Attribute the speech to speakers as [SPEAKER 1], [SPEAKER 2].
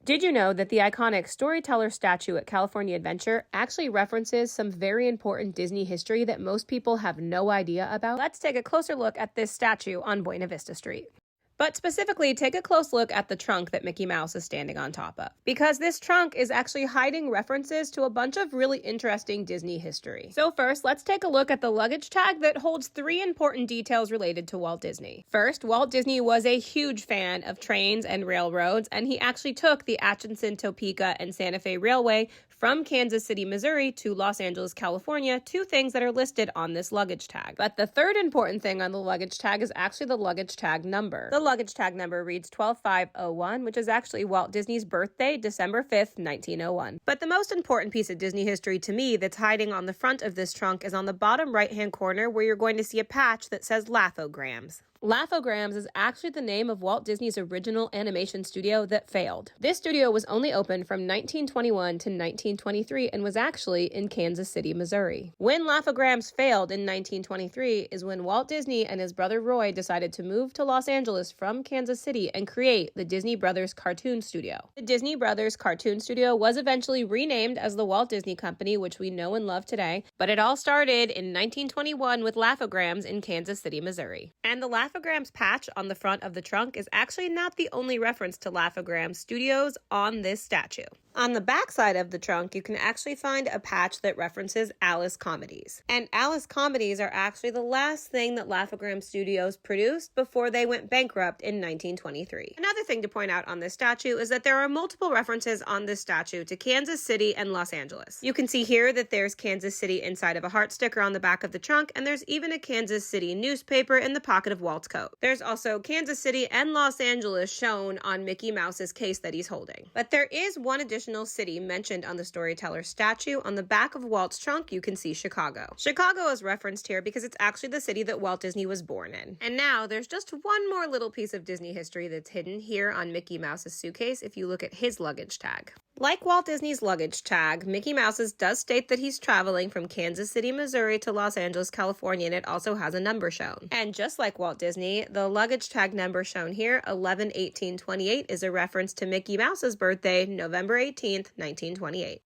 [SPEAKER 1] Did you know that the iconic storyteller statue at California Adventure actually references some very important Disney history that most people have no idea about? Let's take a closer look at this statue on Buena Vista Street. But specifically, take a close look at the trunk that Mickey Mouse is standing on top of, because this trunk is actually hiding references to a bunch of really interesting Disney history. So first, let's take a look at the luggage tag that holds 3 important details related to Walt Disney. First, Walt Disney was a huge fan of trains and railroads, and he actually took the Atchison, Topeka, and Santa Fe Railway from Kansas City, Missouri to Los Angeles, California, 2 things that are listed on this luggage tag. But the third important thing on the luggage tag is actually the luggage tag number. The luggage tag number reads 12501, which is actually Walt Disney's birthday, December 5th, 1901. But the most important piece of Disney history to me that's hiding on the front of this trunk is on the bottom right-hand corner, where you're going to see a patch that says Laugh-O-Grams. Laugh-O-Grams is actually the name of Walt Disney's original animation studio that failed. This studio was only open from 1921 to 1923 and was actually in Kansas City, Missouri. When Laugh-O-Grams failed in 1923 is when Walt Disney and his brother Roy decided to move to Los Angeles from Kansas City and create the Disney Brothers Cartoon Studio. The Disney Brothers Cartoon Studio was eventually renamed as the Walt Disney Company, which we know and love today, but it all started in 1921 with Laugh-O-Grams in Kansas City, Missouri. And the Laugh-O-Grams patch on the front of the trunk is actually not the only reference to Laugh-O-Grams Studios on this statue. On the back side of the trunk, you can actually find a patch that references Alice Comedies. And Alice Comedies are actually the last thing that Laugh-O-Grams Studios produced before they went bankrupt in 1923. Another thing to point out on this statue is that there are multiple references on this statue to Kansas City and Los Angeles. You can see here that there's Kansas City inside of a heart sticker on the back of the trunk, and there's even a Kansas City newspaper in the pocket of Walt's coat. There's also Kansas City and Los Angeles shown on Mickey Mouse's case that he's holding. But there is one additional city mentioned on the storyteller statue. On the back of Walt's trunk, you can see Chicago. Chicago is referenced here because it's actually the city that Walt Disney was born in. And now there's just one more little piece of Disney history that's hidden here on Mickey Mouse's suitcase if you look at his luggage tag. Like Walt Disney's luggage tag, Mickey Mouse's does state that he's traveling from Kansas City, Missouri to Los Angeles, California, and it also has a number shown. And just like Walt Disney, the luggage tag number shown here, 111828, is a reference to Mickey Mouse's birthday, November 18th, 1928.